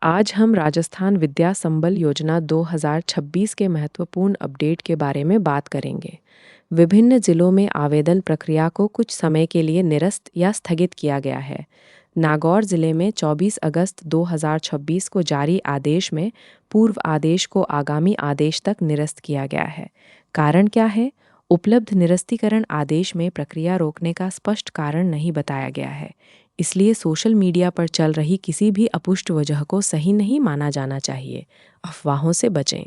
आज हम राजस्थान विद्या संबल योजना 2026 के महत्वपूर्ण अपडेट के बारे में बात करेंगे। विभिन्न जिलों में आवेदन प्रक्रिया को कुछ समय के लिए निरस्त या स्थगित किया गया है। नागौर जिले में 24 अगस्त 2026 को जारी आदेश में पूर्व आदेश को आगामी आदेश तक निरस्त किया गया है। कारण क्या है? उपलब्ध निरस्तीकरण आदेश में प्रक्रिया रोकने का स्पष्ट कारण नहीं बताया गया है। इसलिए सोशल मीडिया पर चल रही किसी भी अपुष्ट वजह को सही नहीं माना जाना चाहिए। अफवाहों से बचें।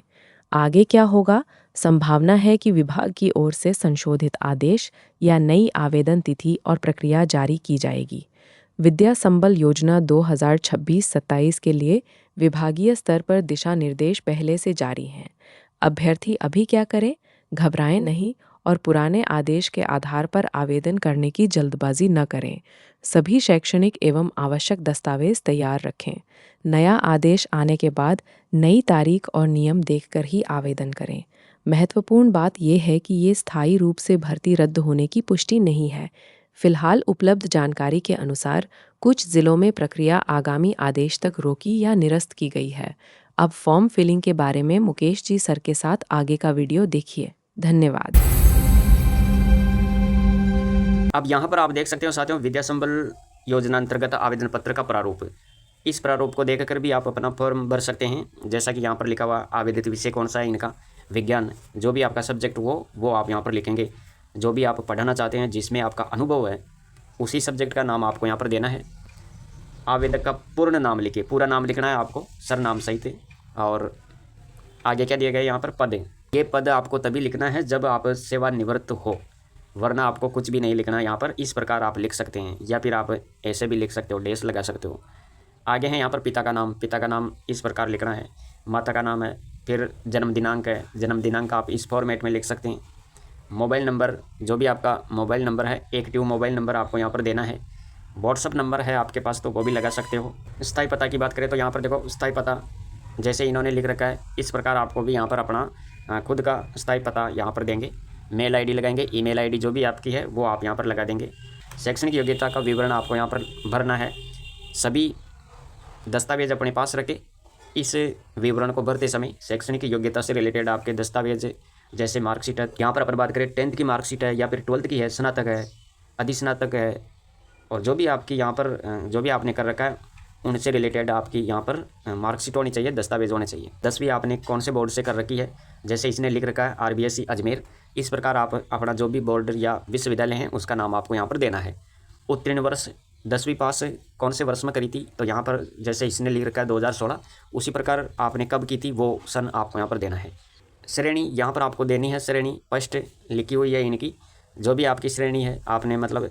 आगे क्या होगा? संभावना है कि विभाग की ओर से संशोधित आदेश या नई आवेदन तिथि और प्रक्रिया जारी की जाएगी। विद्या संबल योजना 2026-27 के लिए विभागीय स्तर पर दिशा निर्देश पहले से जारी हैं। अभ्यर्थी अभी क्या करें? घबराएं नहीं और पुराने आदेश के आधार पर आवेदन करने की जल्दबाजी न करें। सभी शैक्षणिक एवं आवश्यक दस्तावेज तैयार रखें। नया आदेश आने के बाद नई तारीख और नियम देखकर ही आवेदन करें। महत्वपूर्ण बात यह है कि ये स्थायी रूप से भर्ती रद्द होने की पुष्टि नहीं है। फिलहाल उपलब्ध जानकारी के अनुसार कुछ जिलों में प्रक्रिया आगामी आदेश तक रोकी या निरस्त की गई है। अब फॉर्म फिलिंग के बारे में मुकेश जी सर के साथ आगे का वीडियो देखिए। धन्यवाद। अब यहाँ पर आप देख सकते हो साथियों, विद्या संबल योजना अंतर्गत आवेदन पत्र का प्रारूप। इस प्रारूप को देखकर भी आप अपना फॉर्म भर सकते हैं। जैसा कि यहाँ पर लिखा हुआ आवेदित विषय कौन सा है इनका, विज्ञान, जो भी आपका सब्जेक्ट वो आप यहाँ पर लिखेंगे। जो भी आप पढ़ाना चाहते हैं, जिसमें आपका अनुभव है, उसी सब्जेक्ट का नाम आपको यहाँ पर देना है। आवेदक का पूर्ण नाम लिखिए, पूरा नाम लिखना है आपको, सरनाम सहित। और आगे क्या दिया गया है यहाँ पर? पद। ये पद आपको तभी लिखना है जब आप सेवानिवृत्त हो, वरना आपको कुछ भी नहीं लिखना है यहाँ पर। इस प्रकार आप लिख सकते हैं, या फिर आप ऐसे भी लिख सकते हो, डैश लगा सकते हो। आगे है यहाँ पर पिता का नाम। पिता का नाम इस प्रकार लिखना है। माता का नाम है, फिर जन्म दिनांक है, जन्म दिनांक आप इस फॉर्मेट में लिख सकते हैं। मोबाइल नंबर, जो भी आपका मोबाइल नंबर है, एक्टिव मोबाइल नंबर आपको यहाँ पर देना है। व्हाट्सअप नंबर है आपके पास तो वो भी लगा सकते हो। स्थायी पता की बात करें तो यहाँ पर देखो, स्थायी पता जैसे इन्होंने लिख रखा है, इस प्रकार आपको भी यहाँ पर अपना खुद का स्थायी पता यहाँ पर देंगे। मेल आईडी लगाएंगे, ईमेल आईडी जो भी आपकी है वो आप यहाँ पर लगा देंगे। शैक्षणिक योग्यता का विवरण आपको यहाँ पर भरना है। सभी दस्तावेज अपने पास रखें। इस विवरण को भरते समय शैक्षणिक योग्यता से रिलेटेड आपके दस्तावेज, जैसे मार्कशीट है, यहाँ पर अपन बात करें 10th की मार्कशीट है, या फिर 12th की है, स्नातक है, अधिस्नातक है, और जो भी आपकी यहाँ पर जो भी आपने कर रखा है उनसे रिलेटेड आपकी यहाँ पर मार्कशीट होनी चाहिए, दस्तावेज होने चाहिए। 10वीं आपने कौन से बोर्ड से कर रखी है, जैसे इसने लिख रखा है RBSE अजमेर। इस प्रकार आप अपना जो भी बोर्ड या विश्वविद्यालय है उसका नाम आपको यहाँ पर देना है। उत्तीर्ण वर्ष, 10वीं पास कौन से वर्ष में करी थी, तो यहाँ पर जैसे इसने लिख रखा है 2016, उसी प्रकार आपने कब की थी वो सन आपको यहाँ पर देना है। श्रेणी यहाँ पर आपको देनी है, श्रेणी फर्स्ट लिखी हुई है इनकी। जो भी आपकी श्रेणी है, आपने मतलब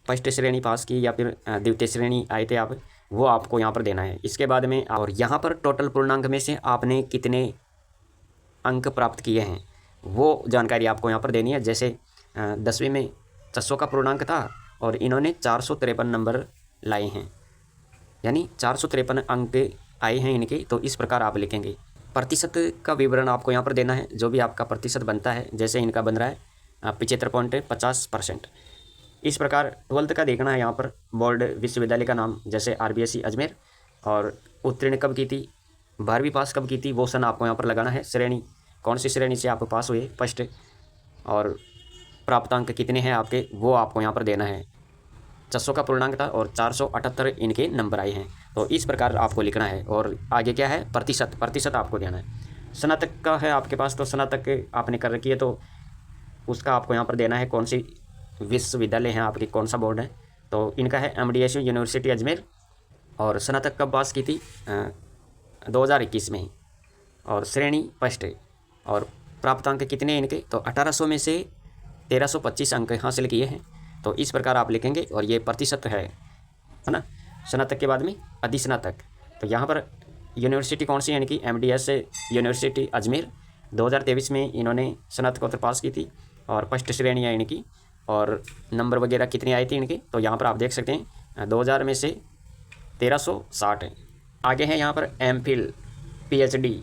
फर्स्ट श्रेणी पास की या फिर द्वितीय श्रेणी आए थे आप, वो आपको यहाँ पर देना है। इसके बाद में और यहाँ पर टोटल पूर्णांक में से आपने कितने अंक प्राप्त किए हैं वो जानकारी आपको यहाँ पर देनी है। जैसे 10वीं में 600 का पूर्णांक था और इन्होंने 453 नंबर लाए हैं, यानी 453 अंक आए हैं इनके, तो इस प्रकार आप लिखेंगे। प्रतिशत का विवरण आपको यहाँ पर देना है, जो भी आपका प्रतिशत बनता है, जैसे इनका बन रहा है 75.50%। इस प्रकार 12th का देखना है यहाँ पर, बोर्ड विश्वविद्यालय का नाम, जैसे RBSE अजमेर, और उत्तीर्ण कब की थी, 12वीं पास कब की थी वो सन आपको यहाँ पर लगाना है। श्रेणी, कौन सी श्रेणी से आप पास हुए फर्स्ट, और प्राप्तांक कितने हैं आपके वो आपको यहाँ पर देना है। 600 का पूर्णांक था और 478 इनके नंबर आए हैं, तो इस प्रकार आपको लिखना है। और आगे क्या है? प्रतिशत आपको देना है। स्नातक का है आपके पास, तो स्नातक आपने कर रखी है तो उसका आपको यहाँ पर देना है। कौन सी विश्वविद्यालय है आपकी, कौन सा बोर्ड है, तो इनका है MDSU यूनिवर्सिटी अजमेर, और स्नातक कब पास की थी 2021 में ही, और श्रेणी फर्स्ट, और प्राप्त अंक कितने इनके, तो 1800 में से 1325 अंक हासिल किए हैं, तो इस प्रकार आप लिखेंगे। और ये प्रतिशत है ना। स्नातक के बाद में अधिस्नातक, तो यहाँ पर यूनिवर्सिटी कौन सी है इनकी, MDS यूनिवर्सिटी अजमेर, 2023 में इन्होंने स्नातकोत्तर पास की थी, और फर्स्ट श्रेणी है इनकी, और नंबर वगैरह कितने आए थे इनके, तो यहाँ पर आप देख सकते हैं 2000 में से 1360 है। आगे है यहाँ पर MPhil PhD,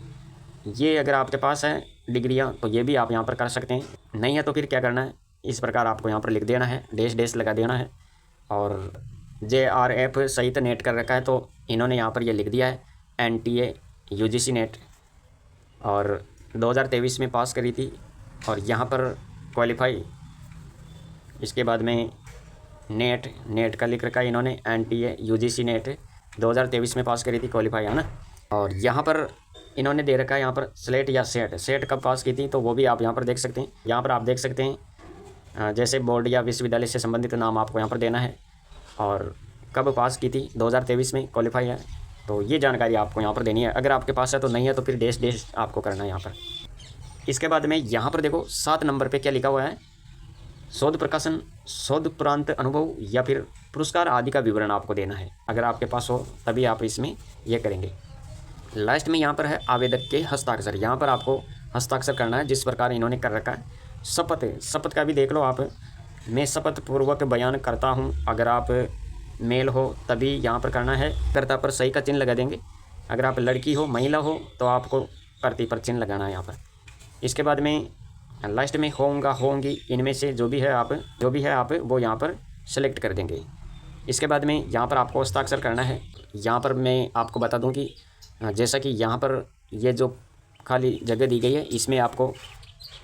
ये अगर आपके पास है डिग्रियाँ तो ये भी आप यहाँ पर कर सकते हैं। नहीं है तो फिर क्या करना है, इस प्रकार आपको यहाँ पर लिख देना है, डैश लगा देना है। और JRF सहित नेट कर रखा है तो इन्होंने यहाँ पर ये लिख दिया है। NTA UGC नेट और 2023 में पास करी थी। और यहाँ पर क्वालिफाई, इसके बाद में नेट का लिख रखा है इन्होंने, NTA UGC नेट 2023 में पास करी थी, क्वालिफाई है ना। और यहाँ पर इन्होंने दे रखा है यहाँ पर स्लेट या सेट कब पास की थी, तो वो भी आप यहाँ पर देख सकते हैं। यहाँ पर आप देख सकते हैं जैसे बोर्ड या विश्वविद्यालय से संबंधित नाम आपको यहाँ पर देना है और कब पास की थी, 2023 में क्वालिफाई है, तो ये जानकारी आपको यहाँ पर देनी है। अगर आपके पास है तो, नहीं है तो फिर देश आपको करना है यहाँ पर। इसके बाद में यहाँ पर देखो 7 नंबर पे क्या लिखा हुआ है, शोध प्रकाशन, शोध प्रांत अनुभव या फिर पुरस्कार आदि का विवरण आपको देना है। अगर आपके पास हो तभी आप इसमें ये करेंगे। लास्ट में यहाँ पर है आवेदक के हस्ताक्षर, यहाँ पर आपको हस्ताक्षर करना है जिस प्रकार इन्होंने कर रखा है। शपथ का भी देख लो आप, मैं शपथ पूर्वक बयान करता हूँ, अगर आप मेल हो तभी यहाँ पर करना है, कर्ता पर सही का चिन्ह लगा देंगे। अगर आप लड़की हो, महिला हो तो आपको प्रति पर चिन्ह लगाना है यहाँ पर। इसके बाद में लास्ट में होगा, होंगी, इनमें से जो भी है आप वो यहाँ पर सेलेक्ट कर देंगे। इसके बाद में यहाँ पर आपको हस्ताक्षर करना है। यहाँ पर मैं आपको बता दूँ कि जैसा कि यहाँ पर ये जो खाली जगह दी गई है इसमें आपको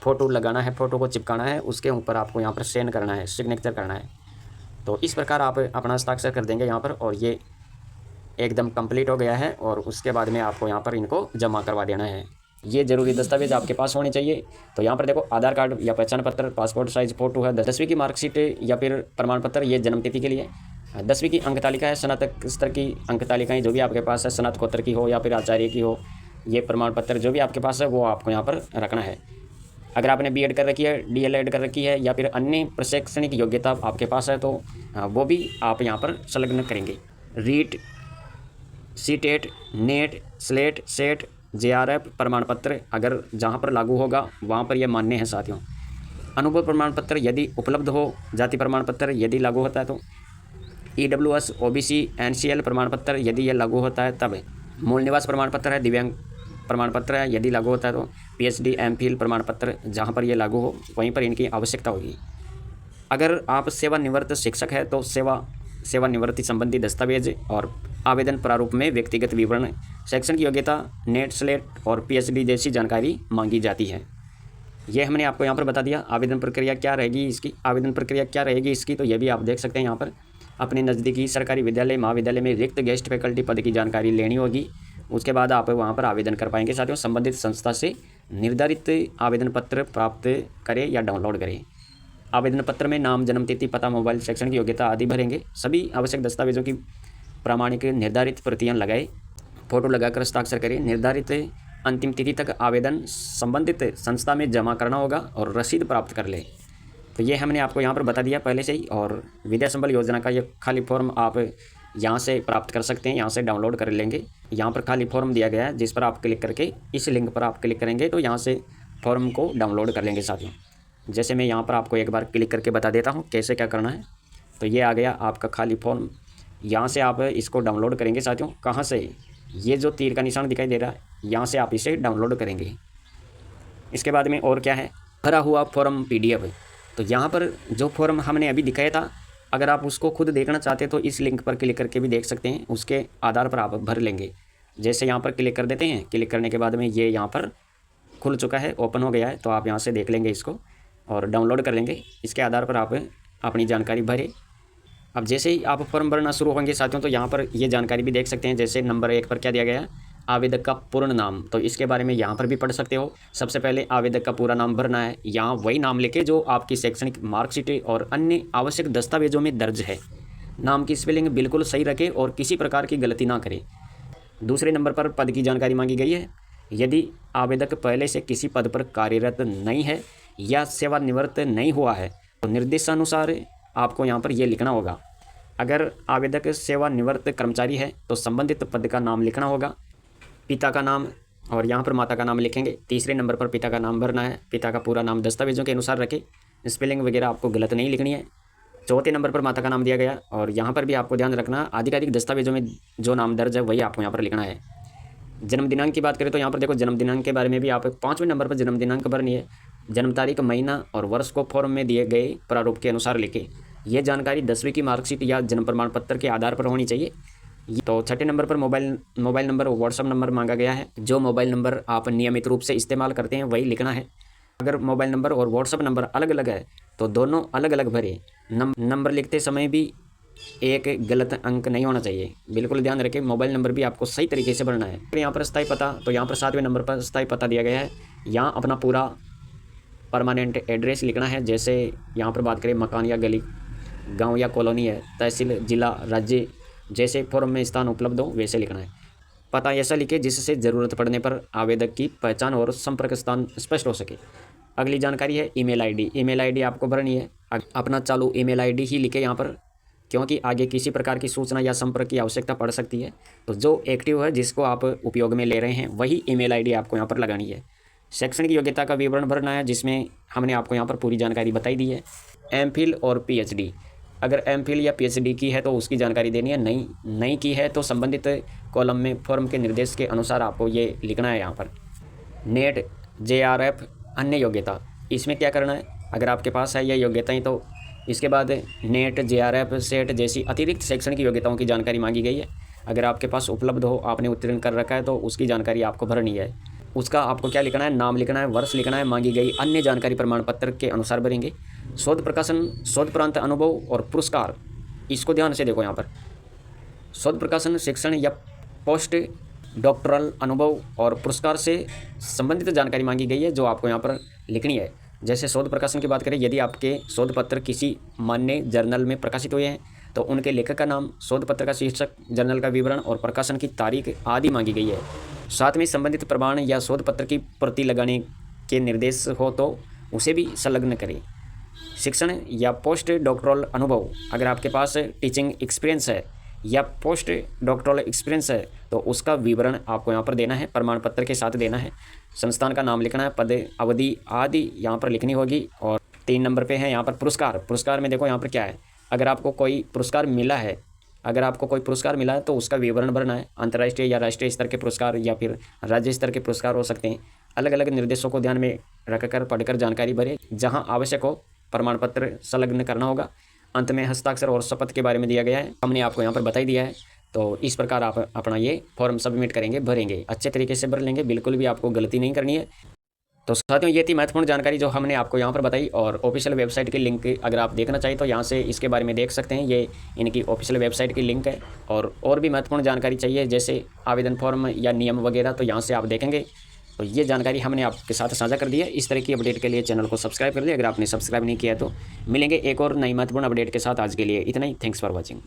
फ़ोटो लगाना है, फ़ोटो को चिपकाना है, उसके ऊपर आपको यहाँ पर सेंड करना है, सिग्नेचर करना है। तो इस प्रकार आप अपना हस्ताक्षर कर देंगे यहाँ पर और ये एकदम कंप्लीट हो गया है। और उसके बाद में आपको यहाँ पर इनको जमा करवा देना है। ये ज़रूरी दस्तावेज आपके पास होने चाहिए। तो यहाँ पर देखो आधार कार्ड या पहचान पत्र, पासपोर्ट साइज फ़ोटो है, 10वीं की मार्कशीट या फिर प्रमाण पत्र, ये जन्मतिथि के लिए, 10वीं की अंक तालिका है, स्नातक स्तर की अंक तालिकाएँ जो भी आपके पास है, स्नातकोत्तर की हो या फिर आचार्य की हो, ये प्रमाण पत्र जो भी आपके पास है वो आपको यहाँ पर रखना है। अगर आपने B.Ed कर रखी है, DL.Ed कर रखी है या फिर अन्य प्रशैक्षणिक योग्यता आपके पास है तो वो भी आप यहाँ पर संलग्न करेंगे। REET, CTET, NET, SLET, SET, JRF प्रमाण पत्र अगर जहाँ पर लागू होगा वहाँ पर यह मान्य है साथियों। अनुभव प्रमाण पत्र यदि उपलब्ध हो, जाति प्रमाण पत्र यदि लागू होता है तो, EWS, OBC, NCL प्रमाण पत्र यदि यह लागू होता है तब, मूल निवास प्रमाण पत्र है, दिव्यांग प्रमाण पत्र है यदि लागू होता है तो, PhD MPhil प्रमाण पत्र जहाँ पर ये लागू हो वहीं पर इनकी आवश्यकता होगी। अगर आप सेवानिवृत्त शिक्षक है तो सेवानिवृत्ति संबंधी दस्तावेज और आवेदन प्रारूप में व्यक्तिगत विवरण, शैक्षणिक योग्यता, नेट, स्लेट और PhD जैसी जानकारी मांगी जाती है। ये हमने आपको यहाँ पर बता दिया। आवेदन प्रक्रिया क्या रहेगी इसकी, तो ये भी आप देख सकते हैं। यहाँ पर अपने नज़दीकी सरकारी विद्यालय, महाविद्यालय में रिक्त गेस्ट फैकल्टी पद की जानकारी लेनी होगी। उसके बाद आप वहाँ पर आवेदन कर पाएंगे साथियों। संबंधित संस्था से निर्धारित आवेदन पत्र प्राप्त करें या डाउनलोड करें। आवेदन पत्र में नाम, जन्मतिथि, पता, मोबाइल, शैक्षणिक योग्यता आदि भरेंगे। सभी आवश्यक दस्तावेजों की प्रामाणिक निर्धारित प्रतियां लगाए, फोटो लगाकर हस्ताक्षर करें। निर्धारित अंतिम तिथि तक आवेदन संबंधित संस्था में जमा करना होगा और रसीद प्राप्त कर ले। तो ये हमने आपको यहाँ पर बता दिया पहले से ही। और विद्या संबल योजना का ये खाली फॉर्म आप यहाँ से प्राप्त कर सकते हैं, यहाँ से डाउनलोड कर लेंगे। यहाँ पर खाली फॉर्म दिया गया है जिस पर आप क्लिक करके, इस लिंक पर आप क्लिक करेंगे तो यहाँ से फॉर्म को डाउनलोड कर लेंगे साथियों। जैसे मैं यहाँ पर आपको एक बार क्लिक करके बता देता हूँ कैसे क्या करना है। तो ये आ गया आपका खाली फॉर्म, यहाँ से आप इसको डाउनलोड करेंगे साथियों। कहाँ से? ये जो तीर का निशान दिखाई दे रहा है यहाँ से आप इसे डाउनलोड करेंगे। इसके बाद में और क्या है, भरा हुआ फॉर्म PDF। तो यहाँ पर जो फॉर्म हमने अभी दिखाया था, अगर आप उसको खुद देखना चाहते हैं तो इस लिंक पर क्लिक करके भी देख सकते हैं, उसके आधार पर आप भर लेंगे। जैसे यहाँ पर क्लिक कर देते हैं, क्लिक करने के बाद में ये यहाँ पर खुल चुका है, ओपन हो गया है। तो आप यहाँ से देख लेंगे इसको और डाउनलोड कर लेंगे। इसके आधार पर आप अपनी जानकारी भरें। अब जैसे ही आप फॉर्म भरना शुरू होंगे साथियों तो यहाँ पर ये जानकारी भी देख सकते हैं। जैसे नंबर 1 पर क्या दिया गया है, आवेदक का पूर्ण नाम, तो इसके बारे में यहाँ पर भी पढ़ सकते हो। सबसे पहले आवेदक का पूरा नाम भरना है, यहाँ वही नाम लिखे जो आपकी शैक्षणिक मार्कशीट और अन्य आवश्यक दस्तावेजों में दर्ज है। नाम की स्पेलिंग बिल्कुल सही रखें और किसी प्रकार की गलती ना करें। दूसरे नंबर पर पद की जानकारी मांगी गई है। यदि आवेदक पहले से किसी पद पर कार्यरत नहीं है या सेवानिवृत्त नहीं हुआ है तो निर्देशानुसार आपको यहाँ पर ये लिखना होगा। अगर आवेदक सेवानिवृत्त कर्मचारी है तो संबंधित पद का नाम लिखना होगा, पिता का नाम और यहाँ पर माता का नाम लिखेंगे। तीसरे नंबर पर पिता का नाम भरना है। पिता का पूरा नाम दस्तावेजों के अनुसार रखें, स्पेलिंग वगैरह आपको गलत नहीं लिखनी है। चौथे नंबर पर माता का नाम दिया गया और यहाँ पर भी आपको ध्यान रखना, आधिकारिक दस्तावेजों में जो नाम दर्ज है वही आपको यहाँ पर लिखना है। जन्म दिनांक की बात करें तो यहाँ पर देखो जन्म दिनांक के बारे में भी आप 5वें नंबर पर जन्म दिनांक भरनी है। जन्म तारीख, महीना और वर्ष को फॉर्म में दिए गए प्रारूप के अनुसार लिखें। यह जानकारी 10वीं की मार्कशीट या जन्म प्रमाण पत्र के आधार पर होनी चाहिए। तो छठे नंबर पर मोबाइल नंबर और व्हाट्सअप नंबर मांगा गया है। जो मोबाइल नंबर आप नियमित रूप से इस्तेमाल करते हैं वही लिखना है। अगर मोबाइल नंबर और व्हाट्सअप नंबर अलग अलग है तो दोनों अलग अलग भरें। नंबर लिखते समय भी एक गलत अंक नहीं होना चाहिए, बिल्कुल ध्यान रखें। मोबाइल नंबर भी आपको सही तरीके से भरना है। फिर यहाँ पर स्थायी पता, तो यहाँ पर 7वें नंबर पर स्थायी पता दिया गया है। यहाँ अपना पूरा परमानेंट एड्रेस लिखना है। जैसे यहाँ पर बात करें मकान या गली, गांव या कॉलोनी है, तहसील, जिला, राज्य, जैसे फॉर्म में स्थान उपलब्ध हो वैसे लिखना है। पता ऐसा लिखे जिससे ज़रूरत पड़ने पर आवेदक की पहचान और संपर्क स्थान स्पष्ट हो सके। अगली जानकारी है ईमेल आईडी। ईमेल आईडी आपको भरनी है। अपना चालू ईमेल आईडी ही लिखे यहाँ पर, क्योंकि आगे किसी प्रकार की सूचना या संपर्क की आवश्यकता पड़ सकती है। तो जो एक्टिव है, जिसको आप उपयोग में ले रहे हैं, वही ईमेल आईडी आपको यहाँ पर लगानी है। शैक्षणिक योग्यता का विवरण भरना है, जिसमें हमने आपको यहाँ पर पूरी जानकारी बताई दी है। एमफिल और पीएचडी, अगर एमफिल या पीएचडी की है तो उसकी जानकारी देनी है। नहीं की है तो संबंधित कॉलम में फॉर्म के निर्देश के अनुसार आपको ये लिखना है। यहाँ पर नेट, जेआरएफ, अन्य योग्यता, इसमें क्या करना है, अगर आपके पास है ये योग्यताएं तो इसके बाद नेट, जेआरएफ, सेट जैसी अतिरिक्त शैक्षणिक योग्यताओं की जानकारी मांगी गई है। अगर आपके पास उपलब्ध हो, आपने उत्तीर्ण कर रखा है तो उसकी जानकारी आपको भरनी है। उसका आपको क्या लिखना है, नाम लिखना है, वर्ष लिखना है, मांगी गई अन्य जानकारी प्रमाण पत्र के अनुसार भरेंगे। शोध प्रकाशन, शोध प्रांत अनुभव और पुरस्कार, इसको ध्यान से देखो। यहाँ पर शोध प्रकाशन, शिक्षण या पोस्ट डॉक्टरल अनुभव और पुरस्कार से संबंधित जानकारी मांगी गई है, जो आपको यहाँ पर लिखनी है। जैसे शोध प्रकाशन की बात करें, यदि आपके शोध पत्र किसी मान्य जर्नल में प्रकाशित हुए हैं तो उनके लेखक का नाम, शोध पत्र का शीर्षक, जर्नल का विवरण और प्रकाशन की तारीख आदि मांगी गई है। साथ में संबंधित प्रमाण या शोध पत्र की प्रति लगाने के निर्देश हो तो उसे भी संलग्न करें। शिक्षण या पोस्ट डॉक्टरल अनुभव, अगर आपके पास टीचिंग एक्सपीरियंस है या पोस्ट डॉक्टरल एक्सपीरियंस है तो उसका विवरण आपको यहाँ पर देना है, प्रमाण पत्र के साथ देना है। संस्थान का नाम लिखना है, पद, अवधि आदि यहाँ पर लिखनी होगी। और 3 नंबर पे है यहाँ पर पुरस्कार। पुरस्कार में देखो यहाँ पर क्या है, अगर आपको कोई पुरस्कार मिला है, तो उसका विवरण भरना है। अंतर्राष्ट्रीय या राष्ट्रीय स्तर के पुरस्कार या फिर राज्य स्तर के पुरस्कार हो सकते हैं। अलग अलग निर्देशों को ध्यान में रखकर पढ़कर जानकारी भरें। जहाँ आवश्यक हो प्रमाण पत्र संलग्न करना होगा। अंत में हस्ताक्षर और शपथ के बारे में दिया गया है, हमने आपको यहाँ पर बता ही दिया है। तो इस प्रकार आप अपना ये फॉर्म सबमिट करेंगे, भरेंगे, अच्छे तरीके से भर लेंगे, बिल्कुल भी आपको गलती नहीं करनी है। तो साथियों, ये थी महत्वपूर्ण जानकारी जो हमने आपको यहाँ पर बताई। और ऑफिशियल वेबसाइट की लिंक अगर आप देखना चाहिए तो यहाँ से इसके बारे में देख सकते हैं। ये इनकी ऑफिशियल वेबसाइट की लिंक है। और भी महत्वपूर्ण जानकारी चाहिए जैसे आवेदन फॉर्म या नियम वगैरह, तो यहाँ से आप देखेंगे। तो ये जानकारी हमने आपके साथ साझा कर दी है। इस तरह की अपडेट के लिए चैनल को सब्सक्राइब कर दिए। अगर आपने सब्सक्राइब नहीं किया तो मिलेंगे एक और नई महत्वपूर्ण अपडेट के साथ। आज के लिए इतना ही। Thanks for watching.